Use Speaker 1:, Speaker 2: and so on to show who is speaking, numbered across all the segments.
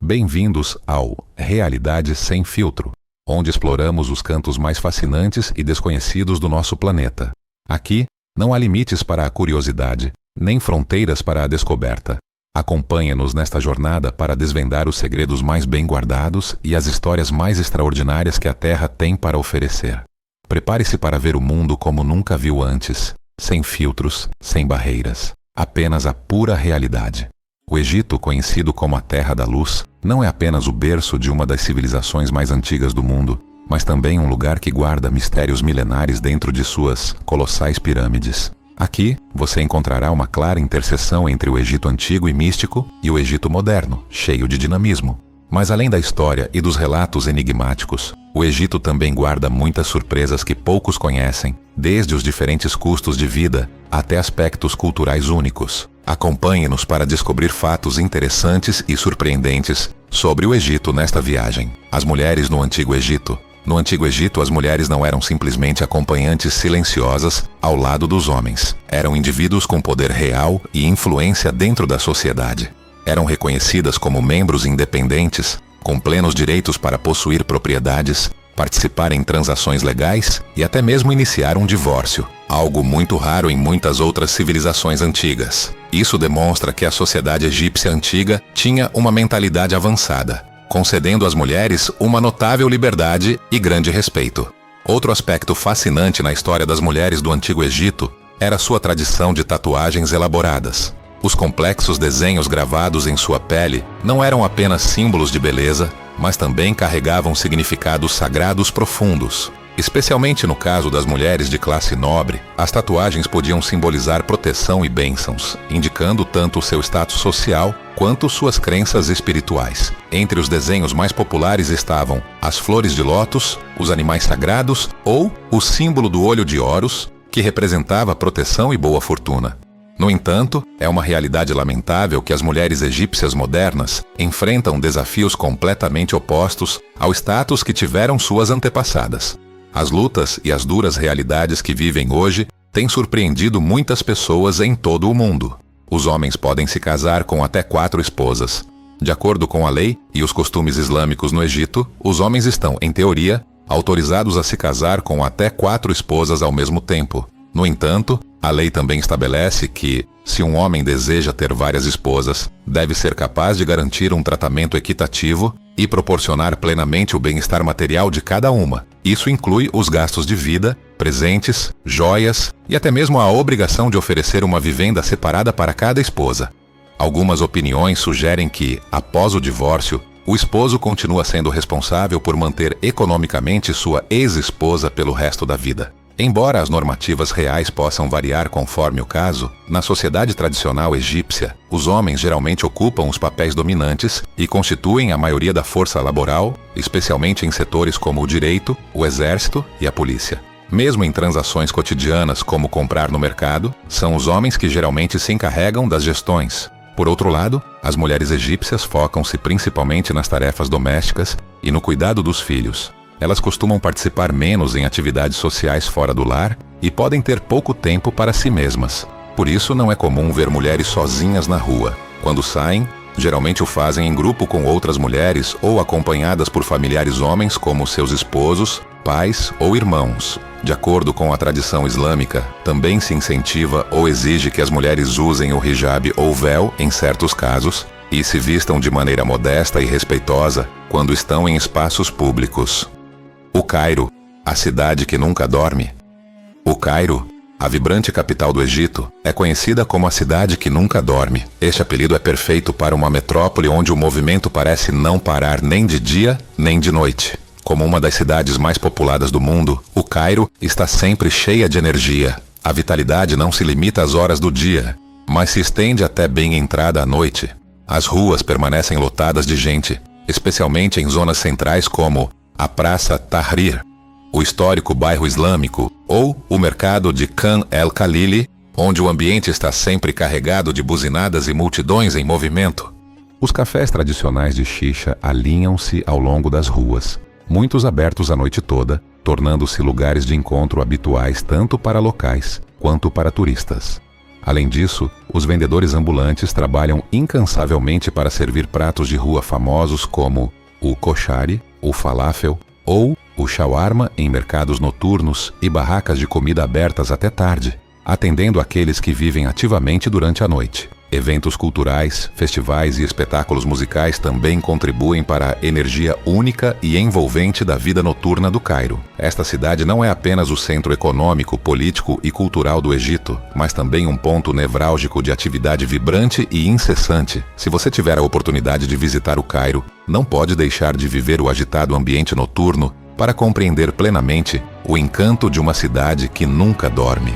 Speaker 1: Bem-vindos ao Realidade Sem Filtro, onde exploramos os cantos mais fascinantes e desconhecidos do nosso planeta. Aqui, não há limites para a curiosidade, nem fronteiras para a descoberta. Acompanhe-nos nesta jornada para desvendar os segredos mais bem guardados e as histórias mais extraordinárias que a Terra tem para oferecer. Prepare-se para ver o mundo como nunca viu antes, sem filtros, sem barreiras, apenas a pura realidade. O Egito, conhecido como a Terra da Luz, não é apenas o berço de uma das civilizações mais antigas do mundo, mas também um lugar que guarda mistérios milenares dentro de suas colossais pirâmides. Aqui, você encontrará uma clara interseção entre o Egito antigo e místico e o Egito moderno, cheio de dinamismo. Mas além da história e dos relatos enigmáticos, o Egito também guarda muitas surpresas que poucos conhecem, desde os diferentes custos de vida até aspectos culturais únicos. Acompanhe-nos para descobrir fatos interessantes e surpreendentes sobre o Egito nesta viagem. As mulheres no Antigo Egito. No Antigo Egito, as mulheres não eram simplesmente acompanhantes silenciosas ao lado dos homens. Eram indivíduos com poder real e influência dentro da sociedade. Eram reconhecidas como membros independentes, com plenos direitos para possuir propriedades, participar em transações legais e até mesmo iniciar um divórcio, algo muito raro em muitas outras civilizações antigas. Isso demonstra que a sociedade egípcia antiga tinha uma mentalidade avançada, concedendo às mulheres uma notável liberdade e grande respeito. Outro aspecto fascinante na história das mulheres do Antigo Egito era sua tradição de tatuagens elaboradas. Os complexos desenhos gravados em sua pele não eram apenas símbolos de beleza, mas também carregavam significados sagrados profundos. Especialmente no caso das mulheres de classe nobre, as tatuagens podiam simbolizar proteção e bênçãos, indicando tanto seu status social quanto suas crenças espirituais. Entre os desenhos mais populares estavam as flores de lótus, os animais sagrados ou o símbolo do olho de Horus, que representava proteção e boa fortuna. No entanto, é uma realidade lamentável que as mulheres egípcias modernas enfrentam desafios completamente opostos ao status que tiveram suas antepassadas. As lutas e as duras realidades que vivem hoje têm surpreendido muitas pessoas em todo o mundo. Os homens podem se casar com até 4 esposas. De acordo com a lei e os costumes islâmicos no Egito, os homens estão, em teoria, autorizados a se casar com até 4 esposas ao mesmo tempo. No entanto, a lei também estabelece que, se um homem deseja ter várias esposas, deve ser capaz de garantir um tratamento equitativo e proporcionar plenamente o bem-estar material de cada uma. Isso inclui os gastos de vida, presentes, joias e até mesmo a obrigação de oferecer uma vivenda separada para cada esposa. Algumas opiniões sugerem que, após o divórcio, o esposo continua sendo responsável por manter economicamente sua ex-esposa pelo resto da vida. Embora as normativas reais possam variar conforme o caso, na sociedade tradicional egípcia, os homens geralmente ocupam os papéis dominantes e constituem a maioria da força laboral, especialmente em setores como o direito, o exército e a polícia. Mesmo em transações cotidianas como comprar no mercado, são os homens que geralmente se encarregam das gestões. Por outro lado, as mulheres egípcias focam-se principalmente nas tarefas domésticas e no cuidado dos filhos. Elas costumam participar menos em atividades sociais fora do lar e podem ter pouco tempo para si mesmas. Por isso, não é comum ver mulheres sozinhas na rua. Quando saem, geralmente o fazem em grupo com outras mulheres ou acompanhadas por familiares homens como seus esposos, pais ou irmãos. De acordo com a tradição islâmica, também se incentiva ou exige que as mulheres usem o hijab ou véu em certos casos e se vistam de maneira modesta e respeitosa quando estão em espaços públicos. O Cairo, a cidade que nunca dorme. O Cairo, a vibrante capital do Egito, é conhecida como a cidade que nunca dorme. Este apelido é perfeito para uma metrópole onde o movimento parece não parar nem de dia nem de noite. Como uma das cidades mais populadas do mundo, o Cairo está sempre cheia de energia. A vitalidade não se limita às horas do dia, mas se estende até bem entrada à noite. As ruas permanecem lotadas de gente, especialmente em zonas centrais como a Praça Tahrir, o histórico bairro islâmico ou o mercado de Khan el-Khalili, onde o ambiente está sempre carregado de buzinadas e multidões em movimento. Os cafés tradicionais de xixa alinham-se ao longo das ruas, muitos abertos a noite toda, tornando-se lugares de encontro habituais tanto para locais quanto para turistas. Além disso, os vendedores ambulantes trabalham incansavelmente para servir pratos de rua famosos como o koshari, o falafel ou o shawarma em mercados noturnos e barracas de comida abertas até tarde, atendendo aqueles que vivem ativamente durante a noite. Eventos culturais, festivais e espetáculos musicais também contribuem para a energia única e envolvente da vida noturna do Cairo. Esta cidade não é apenas o centro econômico, político e cultural do Egito, mas também um ponto nevrálgico de atividade vibrante e incessante. Se você tiver a oportunidade de visitar o Cairo, não pode deixar de viver o agitado ambiente noturno para compreender plenamente o encanto de uma cidade que nunca dorme,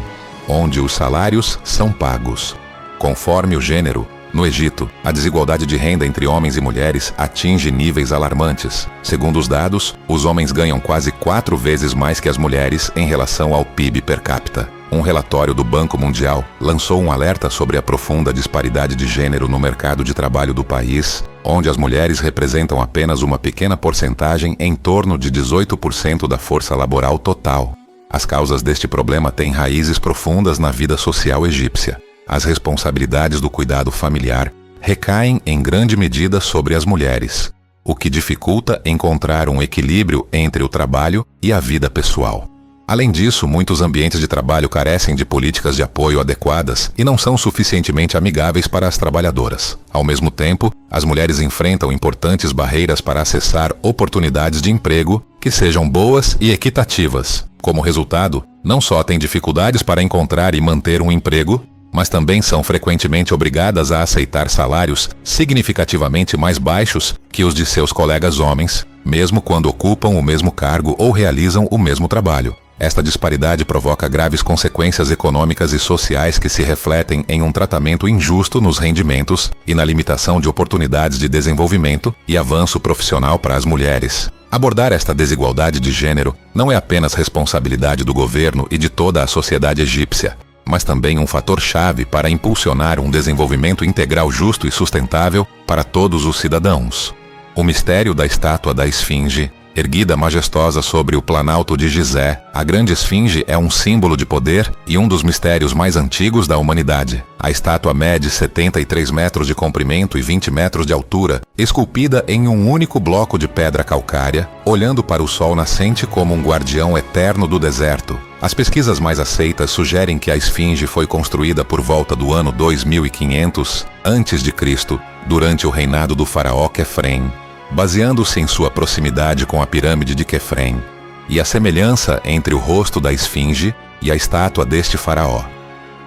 Speaker 1: onde os salários são pagos conforme o gênero. No Egito, a desigualdade de renda entre homens e mulheres atinge níveis alarmantes. Segundo os dados, os homens ganham quase 4 vezes mais que as mulheres em relação ao PIB per capita. Um relatório do Banco Mundial lançou um alerta sobre a profunda disparidade de gênero no mercado de trabalho do país, onde as mulheres representam apenas uma pequena porcentagem, em torno de 18% da força laboral total. As causas deste problema têm raízes profundas na vida social egípcia. As responsabilidades do cuidado familiar recaem em grande medida sobre as mulheres, o que dificulta encontrar um equilíbrio entre o trabalho e a vida pessoal. Além disso, muitos ambientes de trabalho carecem de políticas de apoio adequadas e não são suficientemente amigáveis para as trabalhadoras. Ao mesmo tempo, as mulheres enfrentam importantes barreiras para acessar oportunidades de emprego que sejam boas e equitativas. Como resultado, não só têm dificuldades para encontrar e manter um emprego, mas também são frequentemente obrigadas a aceitar salários significativamente mais baixos que os de seus colegas homens, mesmo quando ocupam o mesmo cargo ou realizam o mesmo trabalho. Esta disparidade provoca graves consequências econômicas e sociais que se refletem em um tratamento injusto nos rendimentos e na limitação de oportunidades de desenvolvimento e avanço profissional para as mulheres. Abordar esta desigualdade de gênero não é apenas responsabilidade do governo e de toda a sociedade egípcia, mas também um fator-chave para impulsionar um desenvolvimento integral justo e sustentável para todos os cidadãos. O mistério da estátua da Esfinge, erguida majestosa sobre o Planalto de Gizé, a grande esfinge é um símbolo de poder e um dos mistérios mais antigos da humanidade. A estátua mede 73 metros de comprimento e 20 metros de altura, esculpida em um único bloco de pedra calcária, olhando para o sol nascente como um guardião eterno do deserto. As pesquisas mais aceitas sugerem que a esfinge foi construída por volta do ano 2500 a.C., durante o reinado do faraó Quefrem, baseando-se em sua proximidade com a pirâmide de Quefrem e a semelhança entre o rosto da esfinge e a estátua deste faraó.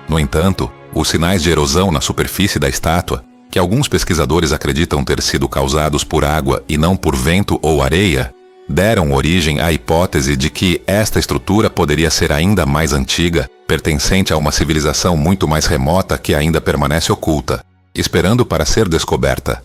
Speaker 1: No entanto, os sinais de erosão na superfície da estátua, que alguns pesquisadores acreditam ter sido causados por água e não por vento ou areia, deram origem à hipótese de que esta estrutura poderia ser ainda mais antiga, pertencente a uma civilização muito mais remota que ainda permanece oculta, esperando para ser descoberta.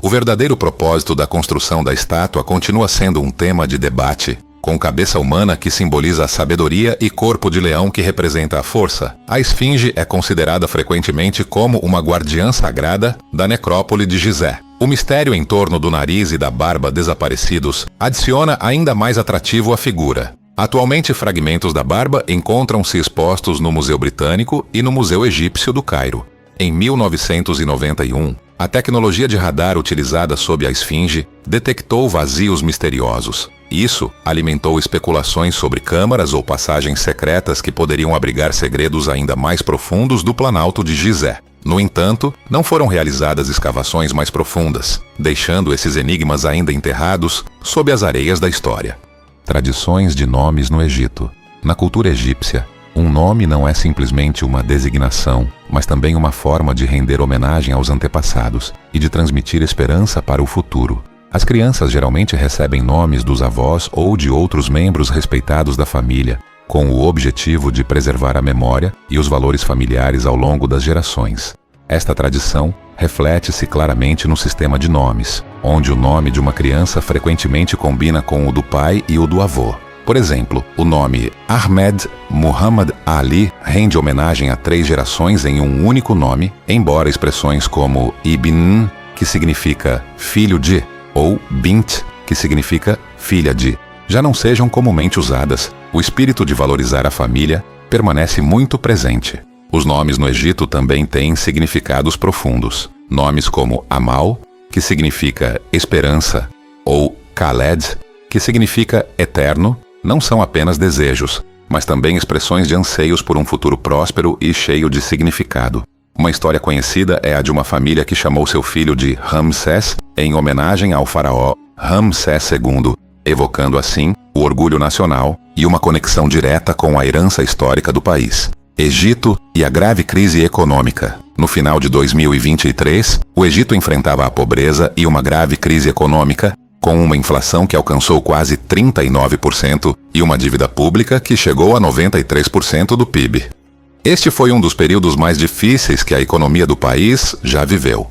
Speaker 1: O verdadeiro propósito da construção da estátua continua sendo um tema de debate, com cabeça humana que simboliza a sabedoria e corpo de leão que representa a força. A esfinge é considerada frequentemente como uma guardiã sagrada da necrópole de Gizé. O mistério em torno do nariz e da barba desaparecidos adiciona ainda mais atrativo à figura. Atualmente, fragmentos da barba encontram-se expostos no Museu Britânico e no Museu Egípcio do Cairo. Em 1991, a tecnologia de radar utilizada sob a esfinge detectou vazios misteriosos. Isso alimentou especulações sobre câmaras ou passagens secretas que poderiam abrigar segredos ainda mais profundos do Planalto de Gizé. No entanto, não foram realizadas escavações mais profundas, deixando esses enigmas ainda enterrados sob as areias da história. Tradições de nomes no Egito. Na cultura egípcia, um nome não é simplesmente uma designação, mas também uma forma de render homenagem aos antepassados e de transmitir esperança para o futuro. As crianças geralmente recebem nomes dos avós ou de outros membros respeitados da família, com o objetivo de preservar a memória e os valores familiares ao longo das gerações. Esta tradição reflete-se claramente no sistema de nomes, onde o nome de uma criança frequentemente combina com o do pai e o do avô. Por exemplo, o nome Ahmed Muhammad Ali rende homenagem a 3 gerações em um único nome, embora expressões como Ibn, que significa filho de, ou Bint, que significa filha de, já não sejam comumente usadas. O espírito de valorizar a família permanece muito presente. Os nomes no Egito também têm significados profundos. Nomes como Amal, que significa esperança, ou Khaled, que significa eterno, não são apenas desejos, mas também expressões de anseios por um futuro próspero e cheio de significado. Uma história conhecida é a de uma família que chamou seu filho de Ramsés em homenagem ao faraó Ramsés II, evocando assim o orgulho nacional e uma conexão direta com a herança histórica do país. Egito e a grave crise econômica. No final de 2023, o Egito enfrentava a pobreza e uma grave crise econômica, com uma inflação que alcançou quase 39% e uma dívida pública que chegou a 93% do PIB. Este foi um dos períodos mais difíceis que a economia do país já viveu.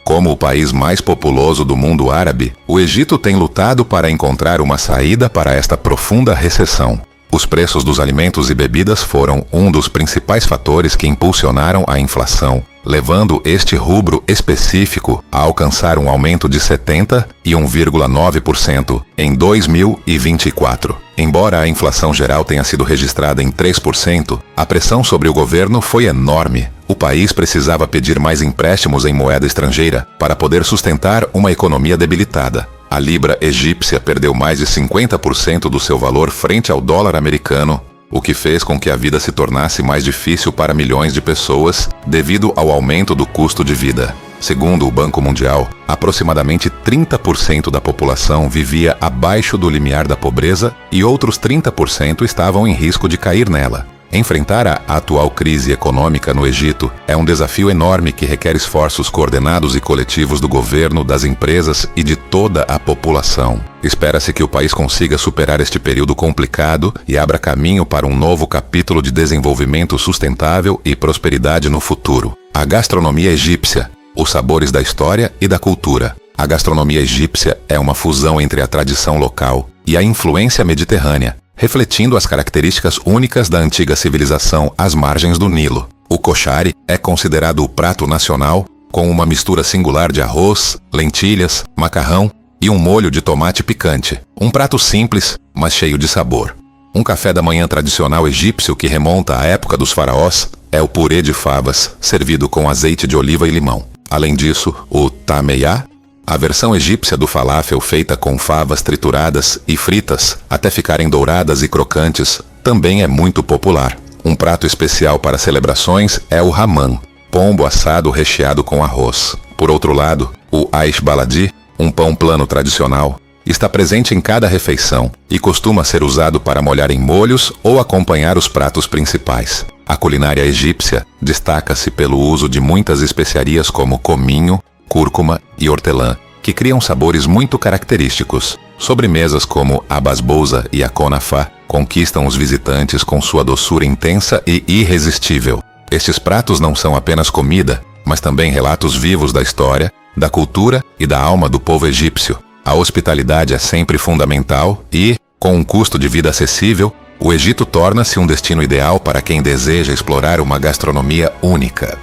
Speaker 1: Como o país mais populoso do mundo árabe, o Egito tem lutado para encontrar uma saída para esta profunda recessão. Os preços dos alimentos e bebidas foram um dos principais fatores que impulsionaram a inflação, levando este rubro específico a alcançar um aumento de 71,9% em 2024. Embora a inflação geral tenha sido registrada em 3%, a pressão sobre o governo foi enorme. O país precisava pedir mais empréstimos em moeda estrangeira para poder sustentar uma economia debilitada. A libra egípcia perdeu mais de 50% do seu valor frente ao dólar americano, o que fez com que a vida se tornasse mais difícil para milhões de pessoas devido ao aumento do custo de vida. Segundo o Banco Mundial, aproximadamente 30% da população vivia abaixo do limiar da pobreza e outros 30% estavam em risco de cair nela. Enfrentar a atual crise econômica no Egito é um desafio enorme que requer esforços coordenados e coletivos do governo, das empresas e de toda a população. Espera-se que o país consiga superar este período complicado e abra caminho para um novo capítulo de desenvolvimento sustentável e prosperidade no futuro. A gastronomia egípcia, os sabores da história e da cultura. A gastronomia egípcia é uma fusão entre a tradição local e a influência mediterrânea, refletindo as características únicas da antiga civilização às margens do Nilo. O koshari é considerado o prato nacional, com uma mistura singular de arroz, lentilhas, macarrão e um molho de tomate picante. Um prato simples, mas cheio de sabor. Um café da manhã tradicional egípcio que remonta à época dos faraós é o purê de favas, servido com azeite de oliva e limão. Além disso, o tameyá, a versão egípcia do falafel feita com favas trituradas e fritas até ficarem douradas e crocantes, também é muito popular. Um prato especial para celebrações é o haman, pombo assado recheado com arroz. Por outro lado, o aish baladi, um pão plano tradicional, está presente em cada refeição e costuma ser usado para molhar em molhos ou acompanhar os pratos principais. A culinária egípcia destaca-se pelo uso de muitas especiarias como cominho, cúrcuma e hortelã, que criam sabores muito característicos. Sobremesas como a basbousa e a conafá conquistam os visitantes com sua doçura intensa e irresistível. Estes pratos não são apenas comida, mas também relatos vivos da história, da cultura e da alma do povo egípcio. A hospitalidade é sempre fundamental e, com um custo de vida acessível, o Egito torna-se um destino ideal para quem deseja explorar uma gastronomia única.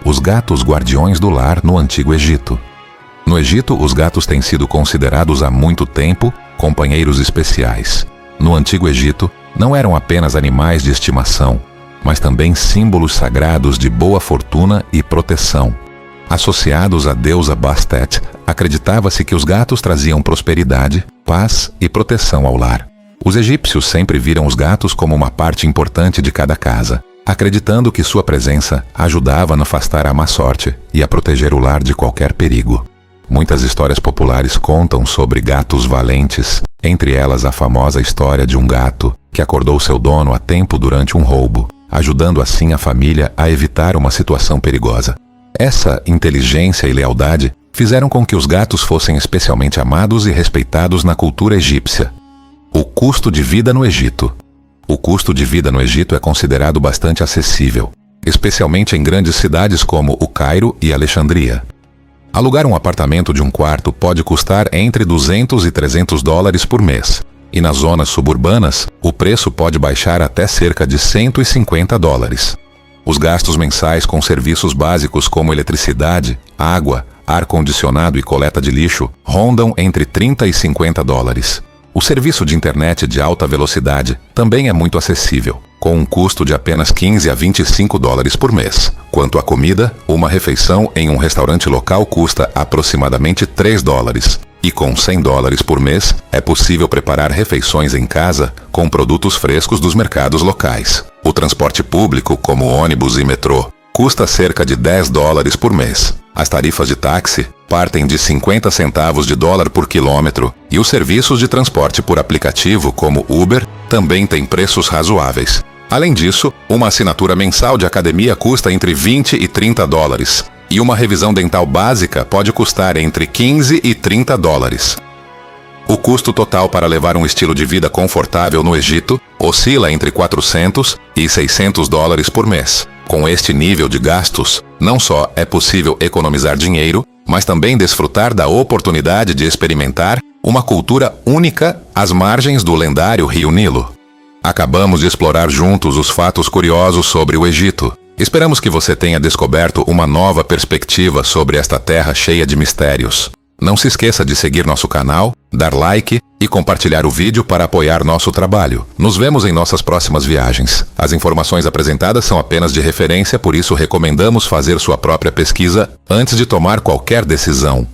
Speaker 1: Os gatos guardiões do lar no Antigo Egito. No Egito, os gatos têm sido considerados há muito tempo companheiros especiais. No Antigo Egito, não eram apenas animais de estimação, mas também símbolos sagrados de boa fortuna e proteção. Associados à deusa Bastet, acreditava-se que os gatos traziam prosperidade, paz e proteção ao lar. Os egípcios sempre viram os gatos como uma parte importante de cada casa, acreditando que sua presença ajudava a afastar a má sorte e a proteger o lar de qualquer perigo. Muitas histórias populares contam sobre gatos valentes, entre elas a famosa história de um gato que acordou seu dono a tempo durante um roubo, ajudando assim a família a evitar uma situação perigosa. Essa inteligência e lealdade fizeram com que os gatos fossem especialmente amados e respeitados na cultura egípcia. O custo de vida no Egito. O custo de vida no Egito é considerado bastante acessível, especialmente em grandes cidades como o Cairo e Alexandria. Alugar um apartamento de um quarto pode custar entre $200 e $300 por mês, e nas zonas suburbanas, o preço pode baixar até cerca de $150. Os gastos mensais com serviços básicos como eletricidade, água, ar-condicionado e coleta de lixo rondam entre $30 e $50. O serviço de internet de alta velocidade também é muito acessível, com um custo de apenas 15 a 25 dólares por mês. Quanto à comida, uma refeição em um restaurante local custa aproximadamente 3 dólares. E com 100 dólares por mês, é possível preparar refeições em casa com produtos frescos dos mercados locais. O transporte público, como ônibus e metrô, custa cerca de 10 dólares por mês. As tarifas de táxi partem de 50 centavos de dólar por quilômetro e os serviços de transporte por aplicativo, como Uber, também têm preços razoáveis. Além disso, uma assinatura mensal de academia custa entre 20 e 30 dólares e uma revisão dental básica pode custar entre 15 e 30 dólares. O custo total para levar um estilo de vida confortável no Egito oscila entre 400 e 600 dólares por mês. Com este nível de gastos, não só é possível economizar dinheiro, mas também desfrutar da oportunidade de experimentar uma cultura única às margens do lendário Rio Nilo. Acabamos de explorar juntos os fatos curiosos sobre o Egito. Esperamos que você tenha descoberto uma nova perspectiva sobre esta terra cheia de mistérios. Não se esqueça de seguir nosso canal, dar like e compartilhar o vídeo para apoiar nosso trabalho. Nos vemos em nossas próximas viagens. As informações apresentadas são apenas de referência, por isso recomendamos fazer sua própria pesquisa antes de tomar qualquer decisão.